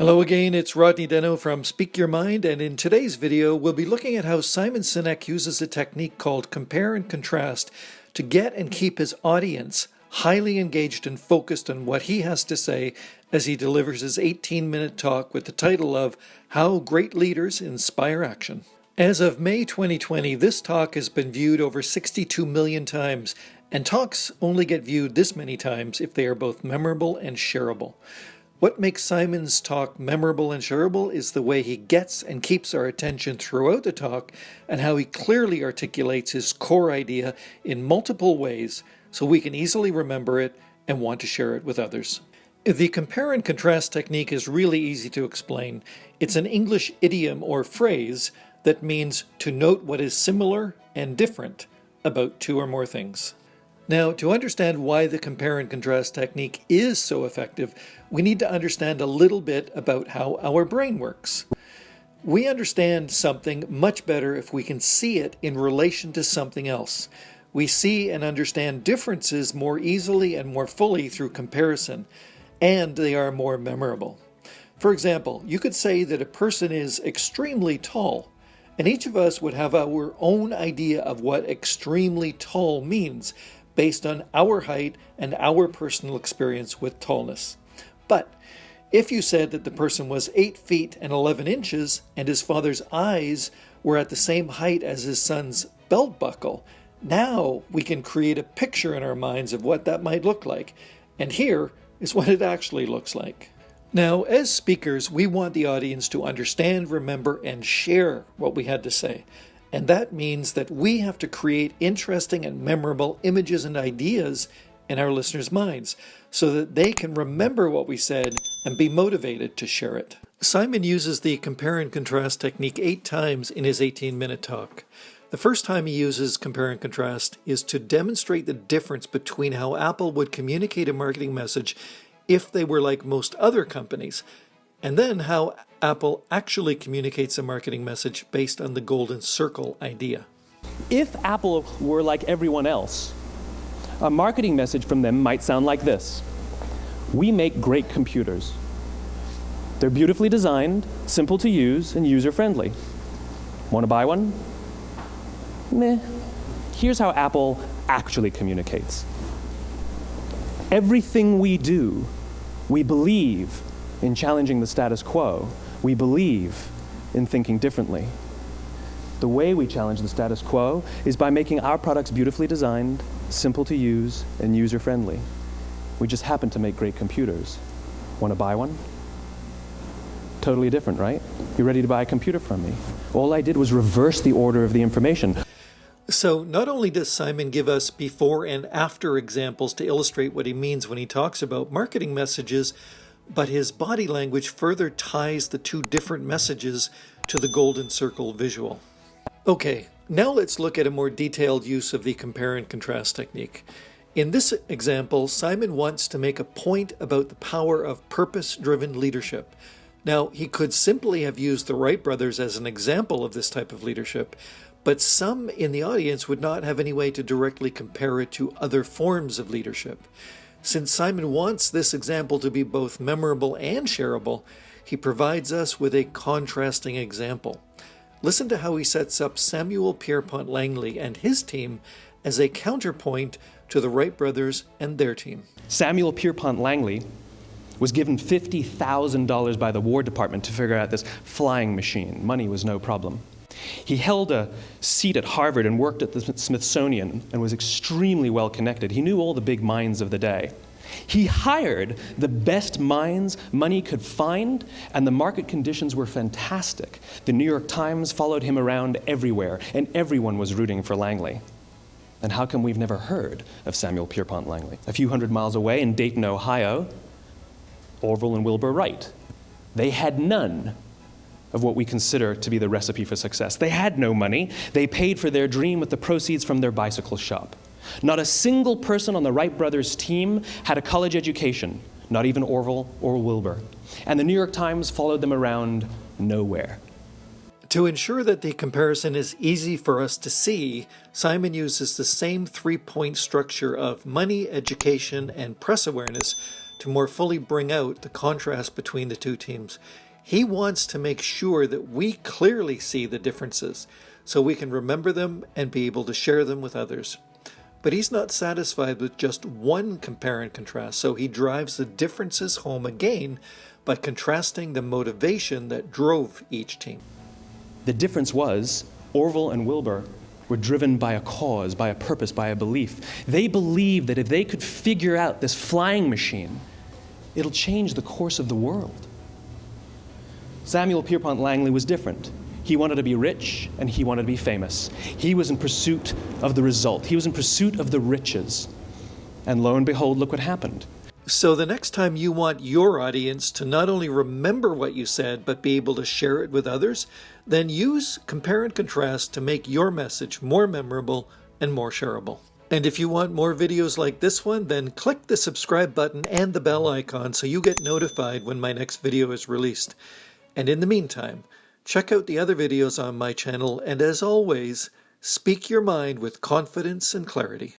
Hello again, it's Rodney Denno from Speak Your Mind, and in today's video we'll be looking at how Simon Sinek uses a technique called compare and contrast to get and keep his audience highly engaged and focused on what he has to say as he delivers his 18-minute talk with the title of How Great Leaders Inspire Action. As of May 2020, this talk has been viewed over 62 million times, and talks only get viewed this many times if they are both memorable and shareable. What makes Simon's talk memorable and shareable is the way he gets and keeps our attention throughout the talk and how he clearly articulates his core idea in multiple ways so we can easily remember it and want to share it with others. The compare and contrast technique is really easy to explain. It's an English idiom or phrase that means to note what is similar and different about two or more things. Now, to understand why the compare and contrast technique is so effective, we need to understand a little bit about how our brain works. We understand something much better if we can see it in relation to something else. We see and understand differences more easily and more fully through comparison, and they are more memorable. For example, you could say that a person is extremely tall, and each of us would have our own idea of what extremely tall means, based on our height and our personal experience with tallness. But if you said that the person was 8 feet and 11 inches and his father's eyes were at the same height as his son's belt buckle, now we can create a picture in our minds of what that might look like. And here is what it actually looks like. Now, as speakers, we want the audience to understand, remember, and share what we had to say. And that means that we have to create interesting and memorable images and ideas in our listeners' minds so that they can remember what we said and be motivated to share it. Simon uses the compare and contrast technique 8 times in his 18-minute talk. The first time he uses compare and contrast is to demonstrate the difference between how Apple would communicate a marketing message if they were like most other companies, and then how Apple actually communicates a marketing message based on the golden circle idea. If Apple were like everyone else, a marketing message from them might sound like this. We make great computers. They're beautifully designed, simple to use, and user-friendly. Want to buy one? Meh. Here's how Apple actually communicates. Everything we do, we believe in challenging the status quo. We believe in thinking differently. The way we challenge the status quo is by making our products beautifully designed, simple to use, and user-friendly. We just happen to make great computers. Want to buy one? Totally different, right? You ready to buy a computer from me? All I did was reverse the order of the information. So not only does Simon give us before and after examples to illustrate what he means when he talks about marketing messages, but his body language further ties the two different messages to the golden circle visual. Okay, now let's look at a more detailed use of the compare and contrast technique. In this example, Simon wants to make a point about the power of purpose-driven leadership. Now, he could simply have used the Wright brothers as an example of this type of leadership, but some in the audience would not have any way to directly compare it to other forms of leadership. Since Simon wants this example to be both memorable and shareable, he provides us with a contrasting example. Listen to how he sets up Samuel Pierpont Langley and his team as a counterpoint to the Wright brothers and their team. Samuel Pierpont Langley was given $50,000 by the War Department to figure out this flying machine. Money was no problem. He held a seat at Harvard and worked at the Smithsonian and was extremely well connected. He knew all the big minds of the day. He hired the best minds money could find, and the market conditions were fantastic. The New York Times followed him around everywhere, and everyone was rooting for Langley. And how come we've never heard of Samuel Pierpont Langley? A few hundred miles away in Dayton, Ohio, Orville and Wilbur Wright. They had none of what we consider to be the recipe for success. They had no money. They paid for their dream with the proceeds from their bicycle shop. Not a single person on the Wright brothers' team had a college education, not even Orville or Wilbur. And the New York Times followed them around nowhere. To ensure that the comparison is easy for us to see, Simon uses the same 3-point structure of money, education, and press awareness to more fully bring out the contrast between the two teams. He wants to make sure that we clearly see the differences so we can remember them and be able to share them with others. But he's not satisfied with just one compare and contrast, so he drives the differences home again by contrasting the motivation that drove each team. The difference was Orville and Wilbur were driven by a cause, by a purpose, by a belief. They believed that if they could figure out this flying machine, it'll change the course of the world. Samuel Pierpont Langley was different. He wanted to be rich and he wanted to be famous. He was in pursuit of the result. He was in pursuit of the riches. And lo and behold, look what happened. So the next time you want your audience to not only remember what you said, but be able to share it with others, then use compare and contrast to make your message more memorable and more shareable. And if you want more videos like this one, then click the subscribe button and the bell icon so you get notified when my next video is released. And in the meantime, check out the other videos on my channel, and as always, speak your mind with confidence and clarity.